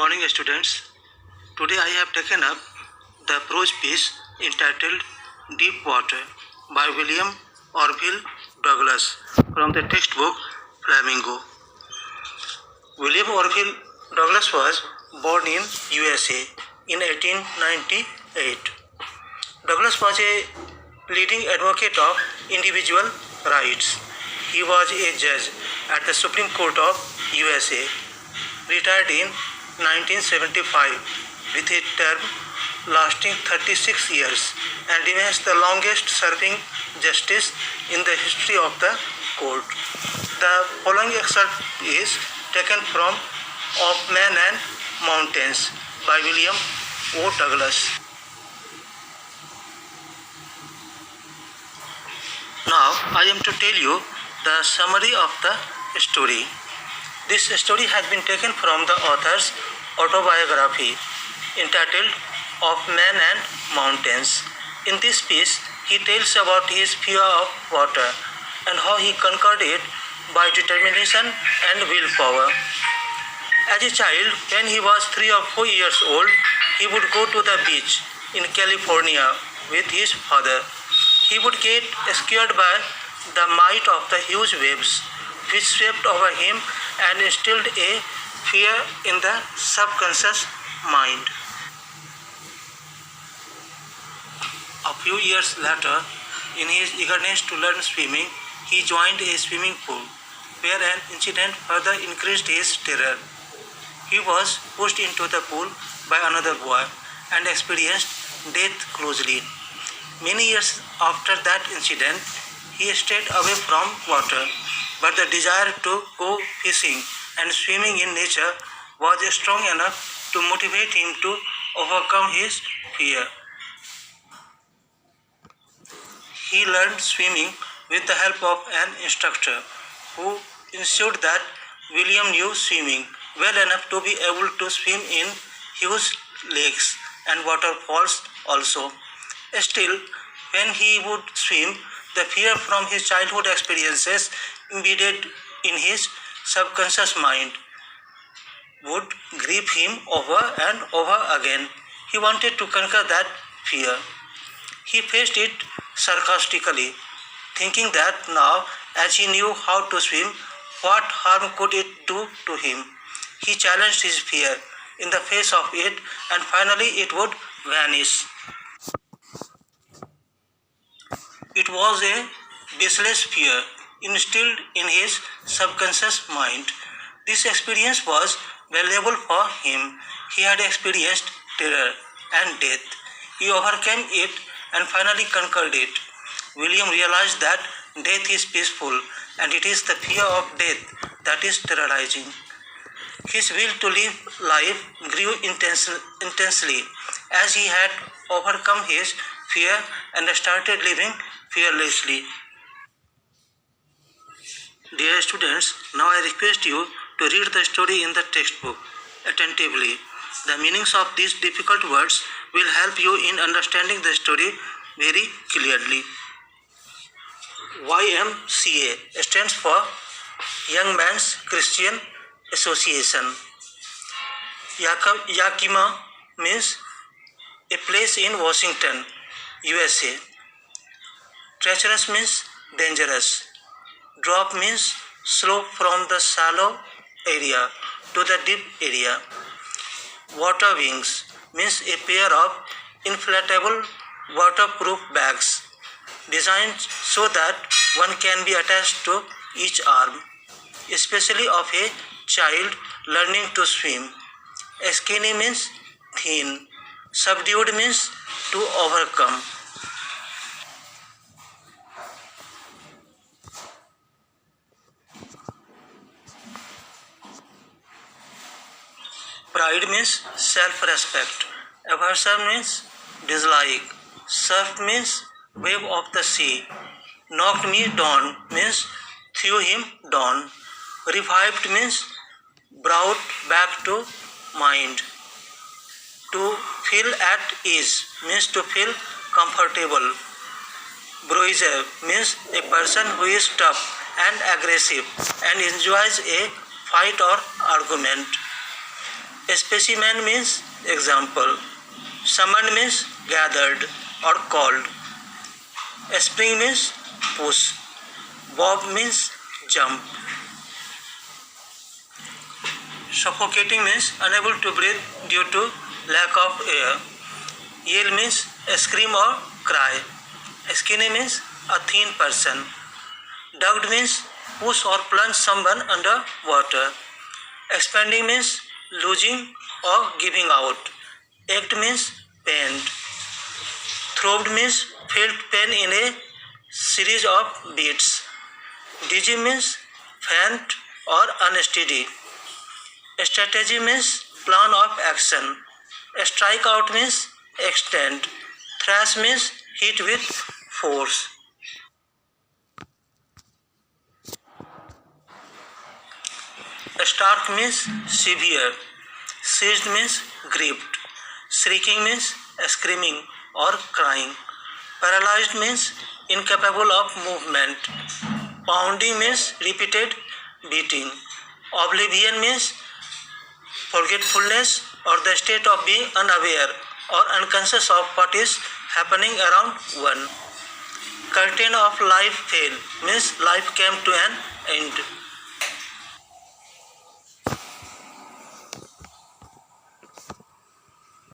morning, students. Today I have taken up the prose piece entitled Deep Water by William Orville Douglas from the textbook Flamingo. William Orville Douglas was born in USA in 1898. Douglas was a leading advocate of individual rights. He was a judge at the Supreme Court of USA, retired in 1975 with a term lasting 36 years and remains the longest serving justice in the history of the court. The following excerpt is taken from Of Man and Mountains by William O. Douglas. Now I am to tell you the summary of the story. This story has been taken from the author's autobiography entitled Of Man and Mountains. In this piece, he tells about his fear of water and how he conquered it by determination and willpower. As a child, when he was 3 or 4 years old, he would go to the beach in California with his father. He would get scared by the might of the huge waves which swept over him and instilled a fear in the subconscious mind. A few years later, in his eagerness to learn swimming, he joined a swimming pool, where an incident further increased his terror. He was pushed into the pool by another boy and experienced death closely. Many years after that incident, he stayed away from water, but the desire to go fishing and swimming in nature was strong enough to motivate him to overcome his fear. He learned swimming with the help of an instructor who ensured that William knew swimming well enough to be able to swim in huge lakes and waterfalls also. Still, when he would swim, the fear from his childhood experiences embedded in his subconscious mind would grip him over and over again. He wanted to conquer that fear. He faced it sarcastically, thinking that now, as he knew how to swim, what harm could it do to him? He challenged his fear in the face of it, and finally it would vanish. It was a baseless fear instilled in his subconscious mind. This experience was valuable for him. He had experienced terror and death. He overcame it and finally conquered it. William realized that death is peaceful and it is the fear of death that is terrorizing. His will to live life grew intensely as he had overcome his fear and started living fearlessly. Dear students, now I request you to read the story in the textbook attentively. The meanings of these difficult words will help you in understanding the story very clearly. YMCA stands for Young Men's Christian Association. Yakima means a place in Washington, USA. Treacherous means dangerous. Drop means slope from the shallow area to the deep area. Water wings means a pair of inflatable waterproof bags designed so that one can be attached to each arm, especially of a child learning to swim. Skinny means thin. Subdued means to overcome. Pride means self-respect. Aversion means dislike. Surf means wave of the sea. Knocked me down means threw him down. Revived means brought back to mind. To feel at ease means to feel comfortable. Bruiser means a person who is tough and aggressive and enjoys a fight or argument. Specimen means example. Summoned means gathered or called. Spring means push. Bob means jump. Suffocating means unable to breathe due to lack of air. Yell means scream or cry. Skinny means a thin person. Ducked means push or plunge someone under water. Expanding means losing or giving out. Ached means pained. Throbbed means felt pain in a series of beats. Dizzy means faint or unsteady. Strategy means plan of action. Strike out means extend. Thrash means hit with force. Stark means severe. Seized means gripped. Shrieking means screaming or crying. Paralyzed means incapable of movement. Pounding means repeated beating. Oblivion means forgetfulness or the state of being unaware or unconscious of what is happening around one. Curtain of life fell means life came to an end.